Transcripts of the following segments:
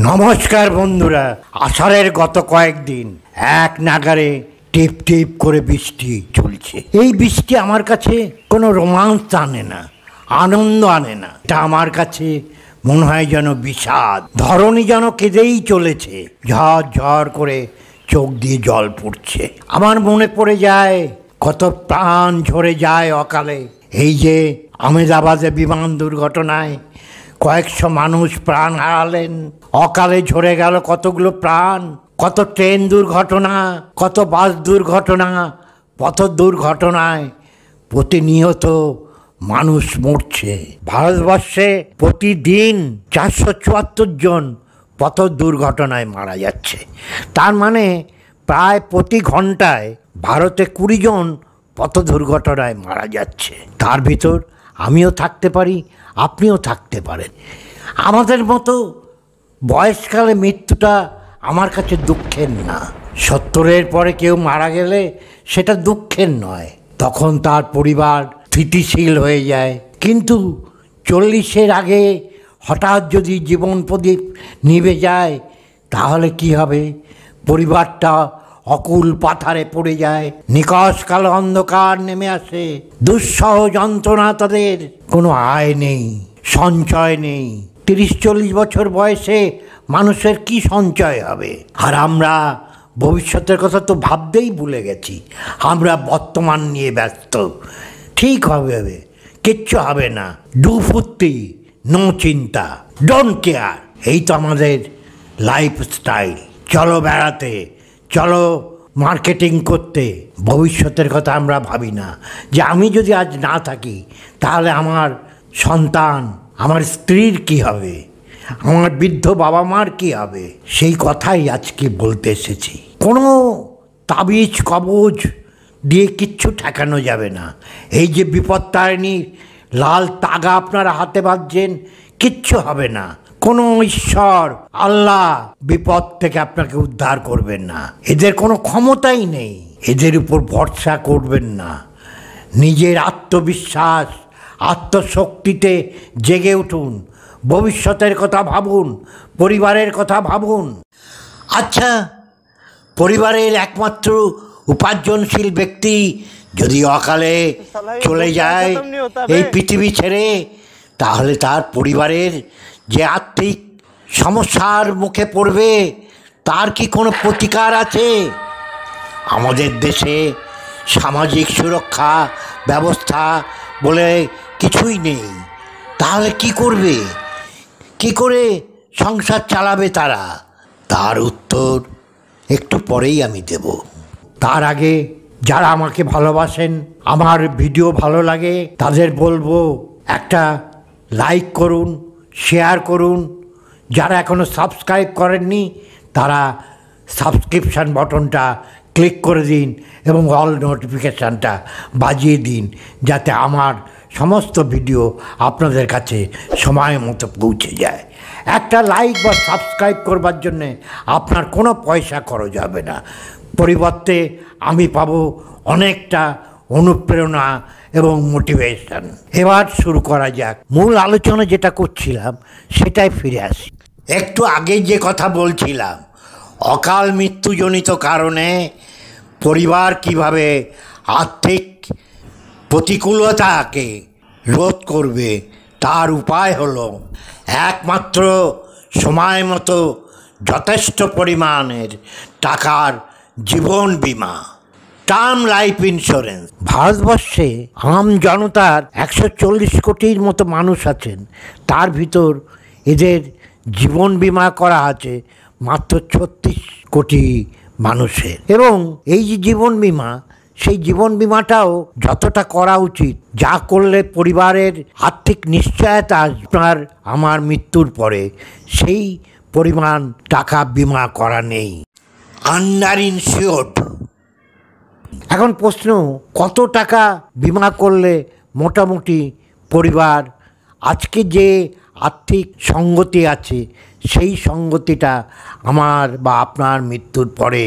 নমস্কার বন্ধুরা, আষাঢ়ের গত কয়েকদিন এক নাগারে টিপ টিপ করে বৃষ্টি চলছে। এই বৃষ্টি আমার কাছে কোনো রোমান্স আনে না, আনন্দ আনে না। এটা আমার কাছে মনে হয় যেন বিষাদ। ধরণী যেন কেঁদেই চলেছে, ঝড় ঝড় করে চোখ দিয়ে জল পড়ছে। আমার মনে পড়ে যায় কত প্রাণ ঝরে যায় অকালে। এই যে আহমেদাবাদে বিমান দুর্ঘটনায় কয়েকশো মানুষ প্রাণ হারালেন, অকালে ঝরে গেল কতগুলো প্রাণ। কত ট্রেন দুর্ঘটনা, কত বাস দুর্ঘটনা, পথ দুর্ঘটনায় প্রতিনিয়ত মানুষ মরছে। ভারতবর্ষে প্রতিদিন 474 জন পথ দুর্ঘটনায় মারা যাচ্ছে। তার মানে প্রায় প্রতি ঘন্টায় ভারতে 20 জন পথ দুর্ঘটনায় মারা যাচ্ছে। তার ভিতর আমিও থাকতে পারি, আপনিও থাকতে পারেন। আমাদের মতো বয়সকালে মৃত্যুটা আমার কাছে দুঃখের না। 70-এর পরে কেউ মারা গেলে সেটা দুঃখের নয়, তখন তার পরিবার স্থিতিশীল হয়ে যায়। কিন্তু 40-এর আগে হঠাৎ যদি জীবন প্রদীপ নিভে যায় তাহলে কি হবে? পরিবারটা অকুল পাথারে পড়ে যায়, নিকষ কালো অন্ধকার নেমে আসে, দুঃসহ যন্ত্রণা। তাদের কোনো আয় নেই, সঞ্চয় নেই। 30-40 বছর বয়সে মানুষের কি সঞ্চয় হবে? আর আমরা ভবিষ্যতের কথা তো ভাবতেই ভুলে গেছি। আমরা বর্তমান নিয়ে ব্যস্ত। ঠিক হবে, কিচ্ছু হবে না, ডু ফুর্তি, নো চিন্তা, ডোন্ট কেয়ার। এই তো আমাদের লাইফস্টাইল। চলো বেড়াতে, চলো মার্কেটিং করতে। ভবিষ্যতের কথা আমরা ভাবি না যে আমি যদি আজ না থাকি তাহলে আমার সন্তান, আমার স্ত্রীর কি হবে, আমার বৃদ্ধ বাবা মার কি হবে। সেই কথাই আজকে বলতে এসেছি। কোনো তাবিজ কবজ দিয়ে কিচ্ছু ঠেকানো যাবে না। এই যে বিপত্তারিণী লাল তাগা আপনারা হাতে বাঁধছেন, কিচ্ছু হবে না। কোনো ঈশ্বর আল্লাহ বিপদ থেকে আপনাকে উদ্ধার করবেন না। এদের কোনো ক্ষমতাই নেই। এদের উপর ভরসা করবেন না। নিজের আত্মবিশ্বাস, আত্মশক্তিতে জেগে উঠুন। ভবিষ্যতের কথা ভাবুন, পরিবারের কথা ভাবুন। আচ্ছা, পরিবারের একমাত্র উপার্জনশীল ব্যক্তি যদি অকালে চলে যায় এই পৃথিবী ছেড়ে, তাহলে তার পরিবারের যে আর্থিক সমস্যার মুখে পড়বে তার কি কোনো প্রতিকার আছে? আমাদের দেশে সামাজিক সুরক্ষা ব্যবস্থা বলে কিছুই নেই। তাহলে কি করবে? কি করে সংসার চালাবে তারা? তার উত্তর একটু পরেই আমি দেব। তার আগে যারা আমাকে ভালোবাসেন, আমার ভিডিও ভালো লাগে, তাদের বলবো একটা লাইক করুন, শেয়ার করুন। যারা এখনও সাবস্ক্রাইব করেননি তারা সাবস্ক্রিপশান বাটনটা ক্লিক করে দিন এবং অল নোটিফিকেশানটা বাজিয়ে দিন, যাতে আমার সমস্ত ভিডিও আপনাদের কাছে সময় মতো পৌঁছে যায়। একটা লাইক বা সাবস্ক্রাইব করবার জন্যে আপনার কোনো পয়সা খরচ হবে না। পরিবর্তে আমি পাবো অনেকটা অনুপ্রেরণা এবং মোটিভেশন। এবার শুরু করা যাক। মূল আলোচনা যেটা করছিলাম সেটাই ফিরে আসি। একটু আগে যে কথা বলছিলাম, অকাল মৃত্যুজনিত কারণে পরিবার কিভাবে আর্থিক প্রতিকূলতাকে রোধ করবে, তার উপায় হলো একমাত্র সময় মতো যথেষ্ট পরিমাণের টাকার জীবন বীমা, টার্ম লাইফ ইন্স্যুরেন্স। ভারতবর্ষে আম জনতার 140 কোটির মতো মানুষ আছেন। তার ভিতর এদের জীবন বীমা করা আছে মাত্র 36 কোটি মানুষের। এবং এই যে জীবন বীমা, সেই জীবন বীমাটাও যতটা করা উচিত, যা করলে পরিবারের আর্থিক নিশ্চয়তা আপনার আমার মৃত্যুর পরে, সেই পরিমাণ টাকা বীমা করা নেই, আন্ডার ইনসিওর্ড। এখন প্রশ্ন, কত টাকা বীমা করলে মোটামুটি পরিবার আজকে যে আর্থিক সঙ্গতি আছে সেই সঙ্গতিটা আমার বা আপনার মৃত্যুর পরে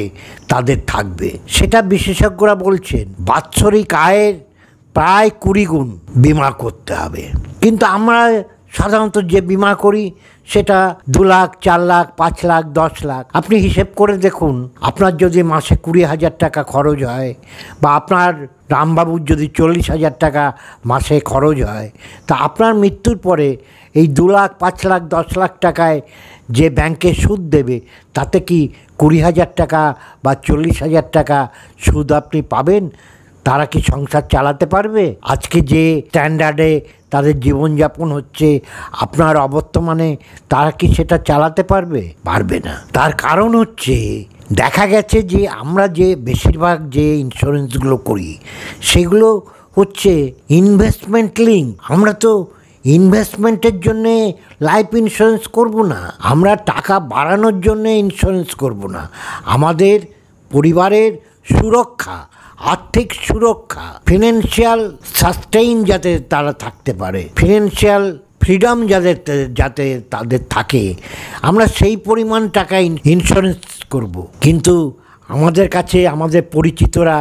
তাদের থাকবে? সেটা বিশেষজ্ঞরা বলছেন বাৎসরিক আয়ের প্রায় 20 গুণ বীমা করতে হবে। কিন্তু আমরা সাধারণত যে বিমা করি সেটা 2 লাখ, 4 লাখ, 5 লাখ, 10 লাখ। আপনি হিসেব করে দেখুন, আপনার যদি মাসে 20,000 টাকা খরচ হয়, বা আপনার রামবাবুর যদি 40,000 টাকা মাসে খরচ হয়, তা আপনার মৃত্যুর পরে এই 2 লাখ, 5 লাখ, 10 লাখ টাকায় যে ব্যাংকে সুদ দেবে, তাতে কি 20,000 টাকা বা 40,000 টাকা সুদ আপনি পাবেন? তারা কি সংসার চালাতে পারবে? আজকে যে স্ট্যান্ডার্ডে তাদের জীবনযাপন হচ্ছে, আপনার অবর্তমানে তারা কি সেটা চালাতে পারবে? পারবে না। তার কারণ হচ্ছে, দেখা গেছে যে আমরা যে বেশিরভাগ যে ইন্স্যুরেন্সগুলো করি সেগুলো হচ্ছে ইনভেস্টমেন্ট লিঙ্ক। আমরা তো ইনভেস্টমেন্টের জন্যে লাইফ ইন্স্যুরেন্স করব না, আমরা টাকা বাড়ানোর জন্যে ইন্স্যুরেন্স করব না। আমাদের পরিবারের সুরক্ষা, আর্থিক সুরক্ষা, ফিনান্সিয়াল সাস্টেইন যাতে তারা থাকতে পারে, ফিনান্সিয়াল ফ্রিডম যাতে তাদের থাকে, আমরা সেই পরিমাণ টাকা ইন্স্যুরেন্স করব। কিন্তু আমাদের কাছে আমাদের পরিচিতরা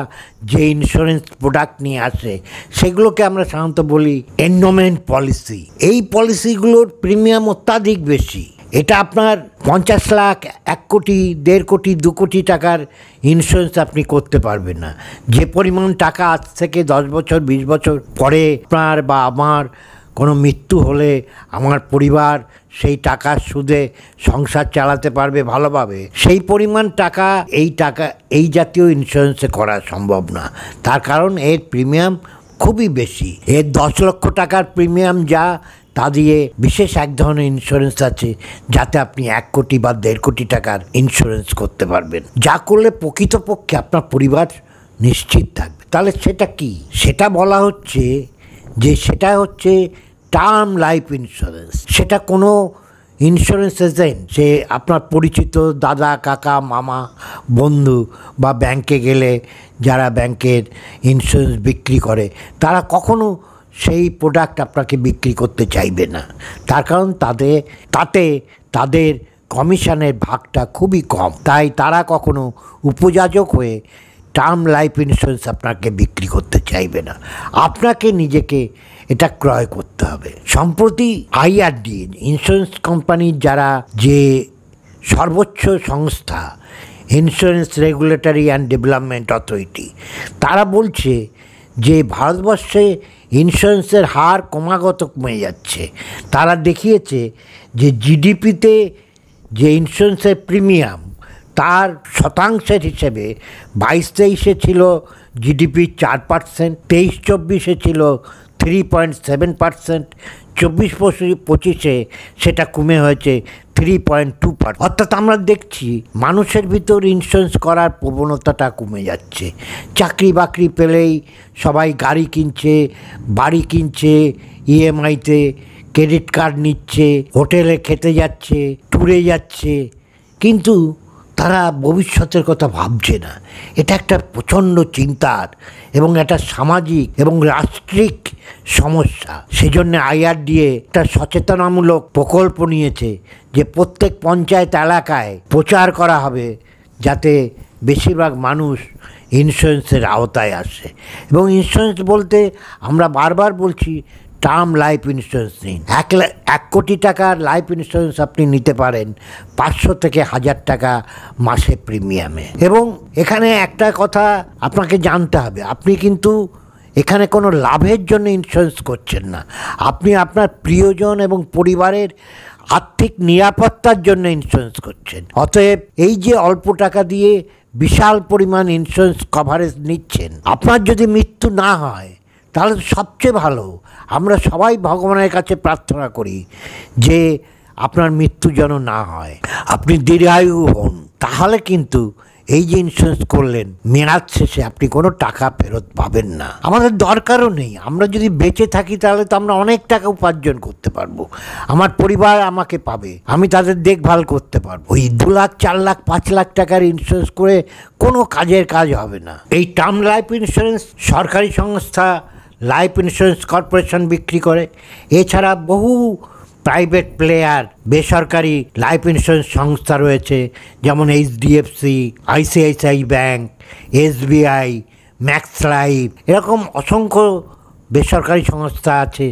যে ইন্স্যুরেন্স প্রোডাক্ট নিয়ে আসে সেগুলোকে আমরা সাধারণত বলি এন্ডোমেন্ট পলিসি। এই পলিসিগুলোর প্রিমিয়াম অত্যাধিক বেশি। এটা আপনার 50 লাখ, 1 কোটি, 1.5 কোটি, 2 কোটি টাকার ইন্স্যুরেন্স আপনি করতে পারবেন না। যে পরিমাণ টাকা আজ থেকে 10 বছর, 20 বছর পরে আপনার বা আমার কোনো মৃত্যু হলে আমার পরিবার সেই টাকার সুদে সংসার চালাতে পারবে ভালোভাবে, সেই পরিমাণ টাকা এই জাতীয় ইন্স্যুরেন্সে করা সম্ভব না। তার কারণ এর প্রিমিয়াম খুবই বেশি। এর 10 লক্ষ টাকার প্রিমিয়াম যা, তা দিয়ে বিশেষ এক ধরনের ইন্স্যুরেন্স আছে যাতে আপনি 1 কোটি বা 1.5 কোটি টাকার ইন্স্যুরেন্স করতে পারবেন, যা করলে প্রকৃতপক্ষে আপনার পরিবার নিশ্চিত থাকবে। তাহলে সেটা কি? সেটা বলা হচ্ছে যে সেটা হচ্ছে টার্ম লাইফ ইন্স্যুরেন্স। সেটা কোনো ইন্স্যুরেন্স এজেন্ট, সে আপনার পরিচিত দাদা, কাকা, মামা, বন্ধু বা ব্যাংকে গেলে যারা ব্যাংকের ইন্স্যুরেন্স বিক্রি করে, তারা কখনো সেই প্রোডাক্ট আপনাকে বিক্রি করতে চাইবে না। তার কারণ তাতে তাদের কমিশনের ভাগটা খুবই কম। তাই তারা কখনো উপযাজক হয়ে টার্ম লাইফ ইন্স্যুরেন্স আপনাকে বিক্রি করতে চাইবে না। আপনাকে নিজেকে এটা ক্রয় করতে হবে। সম্প্রতি IRDA ইন্স্যুরেন্স কোম্পানির যারা যে সর্বোচ্চ সংস্থা, insurance regulatory and development authority, তারা বলছে যে ভারতবর্ষে ইন্স্যুরেন্সের হার ক্রমাগত কমে যাচ্ছে। তারা দেখিয়েছে যে জিডিপিতে যে ইন্স্যুরেন্সের প্রিমিয়াম, তার শতাংশের হিসেবে 22-23 ছিল জিডিপির 4%, 23-24 ছিল 3.7%, 24-25 সেটা কমে হয়েছে 3.2%। অর্থাৎ আমরা দেখছি মানুষের ভিতর ইন্স্যুরেন্স করার প্রবণতাটা কমে যাচ্ছে। চাকরি বাকরি পেলেই সবাই গাড়ি কিনছে, বাড়ি কিনছে, EMIতে ক্রেডিট কার্ড নিচ্ছে, হোটেলে খেতে যাচ্ছে, ট্যুরে যাচ্ছে, কিন্তু তারা ভবিষ্যতের কথা ভাবছে না। এটা একটা প্রচণ্ড চিন্তার এবং একটা সামাজিক এবং রাষ্ট্রিক সমস্যা। সেজন্য IRDA একটা সচেতনামূলক প্রকল্প নিয়েছে যে প্রত্যেক পঞ্চায়েত এলাকায় প্রচার করা হবে যাতে বেশিরভাগ মানুষ ইন্স্যুরেন্সের আওতায় আসে। এবং ইন্স্যুরেন্স বলতে আমরা বারবার বলছি টার্ম লাইফ ইন্স্যুরেন্স নিন। 1 কোটি টাকার লাইফ ইন্স্যুরেন্স আপনি নিতে পারেন 500 থেকে 1000 টাকা মাসে প্রিমিয়ামে। এবং এখানে একটা কথা আপনাকে জানতে হবে, আপনি কিন্তু এখানে কোনো লাভের জন্য ইন্স্যুরেন্স করছেন না, আপনি আপনার প্রিয়জন এবং পরিবারের আর্থিক নিরাপত্তার জন্য ইন্স্যুরেন্স করছেন। অতএব এই যে অল্প টাকা দিয়ে বিশাল পরিমাণ ইন্স্যুরেন্স কভারেজ নিচ্ছেন, আপনার যদি মৃত্যু না হয় তাহলে সবচেয়ে ভালো। আমরা সবাই ভগবানের কাছে প্রার্থনা করি যে আপনার মৃত্যু যেন না হয়, আপনি দীর্ঘায়ু হন। তাহলে কিন্তু এই যে ইন্স্যুরেন্স করলেন, মেয়াদ শেষে আপনি কোনো টাকা ফেরত পাবেন না। আমাদের দরকারও নেই। আমরা যদি বেঁচে থাকি তাহলে তো আমরা অনেক টাকা উপার্জন করতে পারবো, আমার পরিবার আমাকে পাবে, আমি তাদের দেখভাল করতে পারবো। ওই 2 লাখ, 4 লাখ, 5 লাখ টাকার ইন্স্যুরেন্স করে কোনো কাজের কাজ হবে না। এই টার্ম লাইফ ইন্স্যুরেন্স সরকারি সংস্থা লাইফ ইন্স্যুরেন্স কর্পোরেশন বিক্রি করে। এছাড়া বহু প্রাইভেট প্লেয়ার, বেসরকারি লাইফ ইন্স্যুরেন্স সংস্থা রয়েছে, যেমন HDFC, ICICI bank, SBI, max life, এরকম অসংখ্য বেসরকারি সংস্থা আছে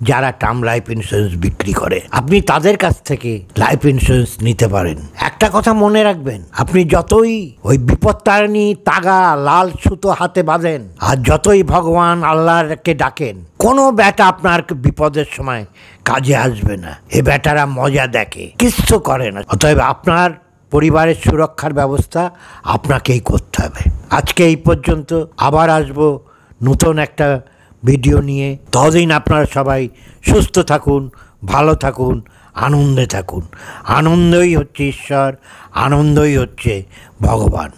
যারা টার্ম লাইফ ইন্স্যুরেন্স বিক্রি করে, আপনি তাদের কাছ থেকে লাইফ ইন্স্যুরেন্স নিতে পারেন। একটা কথা মনে রাখবেন, আপনি যতই ওই বিপত্তারিণী তাগা লাল সুতো হাতে বাঁধেন আর যতই ভগবান আল্লাহকে ডাকেন, কোনো ব্যাটা আপনার বিপদের সময় কাজে আসবে না। এ ব্যাটারা মজা দেখে, কিচ্ছু করে না। অতএব আপনার পরিবারের সুরক্ষার ব্যবস্থা আপনাকেই করতে হবে। আজকে এই পর্যন্ত, আবার আসবো নতুন একটা ভিডিও নিয়ে। ততদিন আপনারা সবাই সুস্থ থাকুন, ভালো থাকুন, আনন্দে থাকুন। আনন্দই হচ্ছে ঈশ্বর, আনন্দই হচ্ছে ভগবান।